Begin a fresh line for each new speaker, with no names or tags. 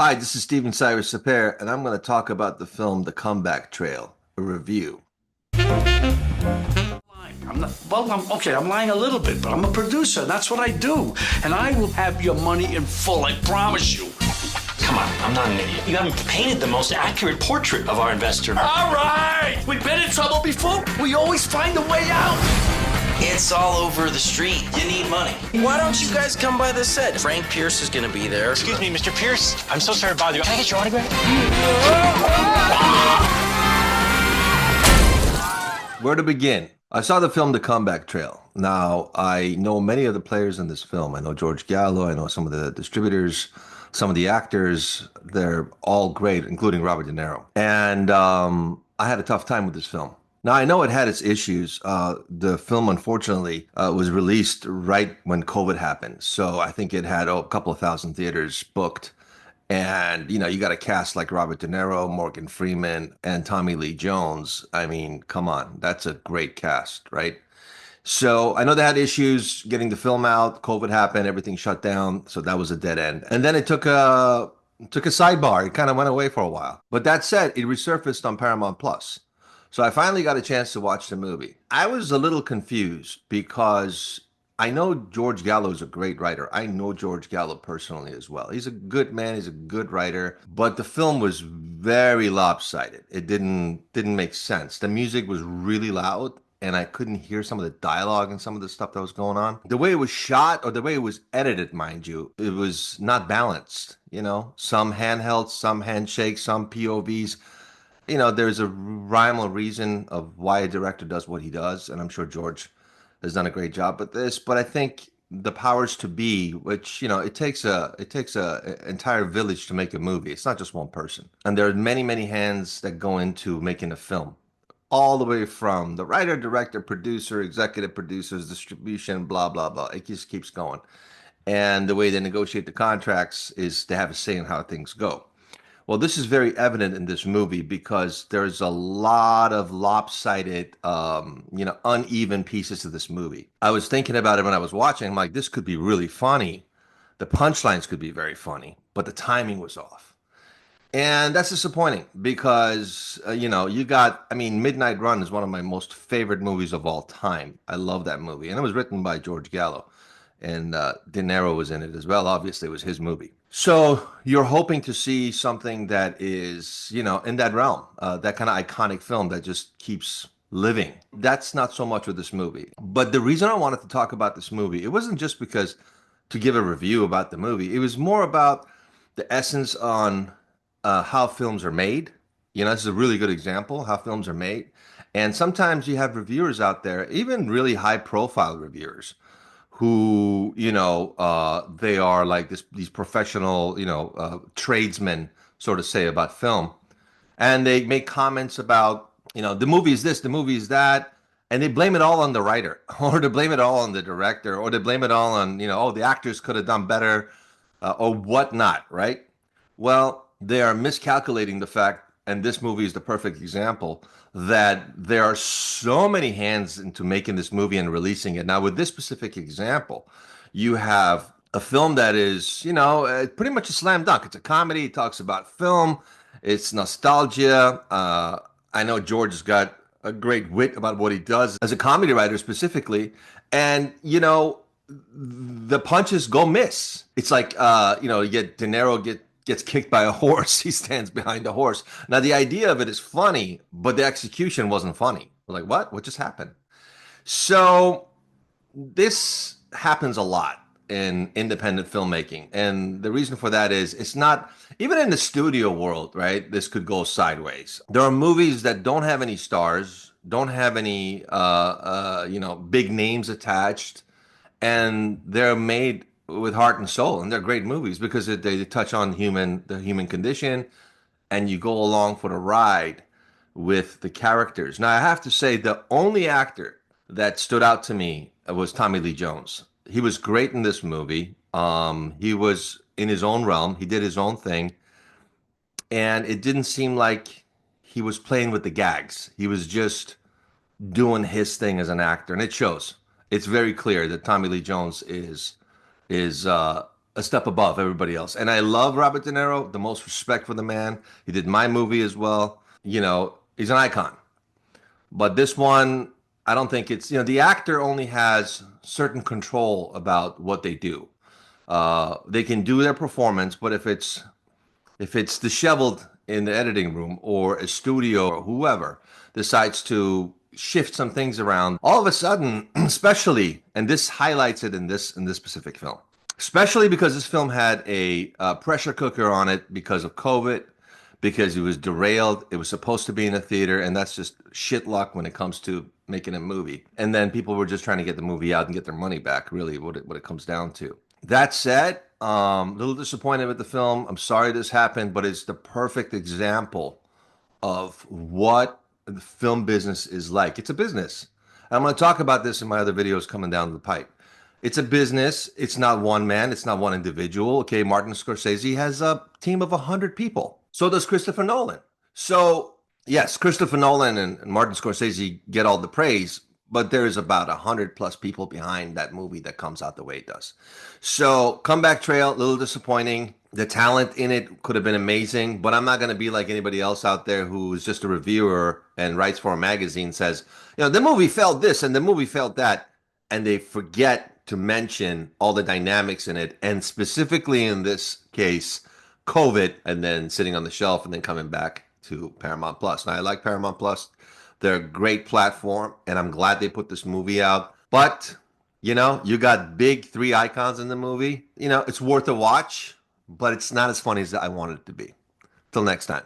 Hi, this is Steven Cyrus Sapir, and I'm going to talk about the film The Comeback Trail, a review.
I'm lying a little bit, but I'm a producer. That's what I do. And I will have your money in full, I promise you.
Come on, I'm not an idiot. You haven't painted the most accurate portrait of our investor.
All right! We've been in trouble before. We always find a way out.
It's all over the street. You need money.
Why don't you guys come by the set? Frank Pierce is gonna be there.
Excuse me, Mr. Pierce. I'm so sorry to bother you. Can I get your autograph?
Where to begin? I saw the film The Comeback Trail. Now, I know many of the players in this film. I know George Gallo, I know some of the distributors, some of the actors. They're all great, including Robert De Niro. And I had a tough time with this film. Now, I know it had its issues. The film, unfortunately, was released right when COVID happened. So I think it had a couple of thousand theaters booked. And, you got a cast like Robert De Niro, Morgan Freeman, and Tommy Lee Jones. I mean, come on, that's a great cast, right? So I know they had issues getting the film out. COVID happened, everything shut down. So that was a dead end. And then it took a sidebar. It kind of went away for a while. But that said, it resurfaced on Paramount Plus. So I finally got a chance to watch the movie. I was a little confused because I know George Gallo is a great writer. I know George Gallo personally as well. He's a good man. He's a good writer. But the film was very lopsided. It didn't make sense. The music was really loud, and I couldn't hear some of the dialogue and some of the stuff that was going on. The way it was shot, or the way it was edited, mind you, it was not balanced. Some handheld, some handshake, some POVs. There's a rhyme or reason of why a director does what he does, and I'm sure George has done a great job with this. But I think the powers to be, which it takes a entire village to make a movie. It's not just one person, and there are many many hands that go into making a film, all the way from the writer, director, producer, executive producers, distribution, blah blah blah. It just keeps going, and the way they negotiate the contracts is to have a say in how things go. Well, this is very evident in this movie because there's a lot of lopsided, uneven pieces to this movie. I was thinking about it when I was watching. I'm like, this could be really funny. The punchlines could be very funny, but the timing was off. And that's disappointing because, Midnight Run is one of my most favorite movies of all time. I love that movie. And it was written by George Gallo. And De Niro was in it as well. Obviously, it was his movie. So you're hoping to see something that is, in that realm, that kind of iconic film that just keeps living. That's not so much with this movie. But the reason I wanted to talk about this movie, it wasn't just because to give a review about the movie. It was more about the essence on how films are made. This is a really good example, how films are made. And sometimes you have reviewers out there, even really high profile reviewers, who they are like these professional tradesmen sort of say about film, and they make comments about the movie is this, the movie is that, and they blame it all on the writer or they blame it all on the director or they blame it all on oh, the actors could have done better, or whatnot, right? Well, they are miscalculating the fact, and this movie is the perfect example, that there are so many hands into making this movie and releasing it. Now, with this specific example, you have a film that is, pretty much a slam dunk. It's a comedy. It talks about film. It's nostalgia. I know George has got a great wit about what he does as a comedy writer specifically. And, the punches go miss. It's like, you get De Niro gets kicked by a horse. He stands behind a horse. Now, the idea of it is funny, but the execution wasn't funny. We're like, what? What just happened? So this happens a lot in independent filmmaking. And the reason for that is it's not, even in the studio world, right? This could go sideways. There are movies that don't have any stars, don't have any, big names attached, and they're made with heart and soul, and they're great movies because they touch on the human condition, and you go along for the ride with the characters. Now, I have to say the only actor that stood out to me was Tommy Lee Jones. He was great in this movie. He was in his own realm. He did his own thing, and it didn't seem like he was playing with the gags. He was just doing his thing as an actor, and it shows. It's very clear that Tommy Lee Jones is a step above everybody else. And I love Robert De Niro, the most respect for the man. He did my movie as well. You know, he's an icon. But this one, I don't think it's, the actor only has certain control about what they do. They can do their performance, but if it's disheveled in the editing room or a studio or whoever decides to shift some things around, all of a sudden, especially, and this highlights it in this specific film, especially because this film had a pressure cooker on it because of COVID, because it was derailed. It was supposed to be in a theater, and that's just shit luck when it comes to making a movie. And then people were just trying to get the movie out and get their money back, really, what it comes down to. That said, a little disappointed with the film. I'm sorry this happened, but it's the perfect example of what the film business is like. It's a business. I'm going to talk about this in my other videos coming down the pipe. It's a business. It's not one man. It's not one individual. Okay, Martin Scorsese has a team of 100 people. So does Christopher Nolan. So yes, Christopher Nolan and Martin Scorsese get all the praise, but there's about 100 plus people behind that movie that comes out the way it does. So Comeback Trail, a little disappointing. The talent in it could have been amazing, but I'm not going to be like anybody else out there who's just a reviewer and writes for a magazine, says, the movie felt this and the movie felt that, and they forget to mention all the dynamics in it, and specifically in this case, COVID, and then sitting on the shelf and then coming back to Paramount Plus. Now, I like Paramount Plus. They're a great platform, and I'm glad they put this movie out. But, you got big three icons in the movie. It's worth a watch, but it's not as funny as I wanted it to be. Till next time.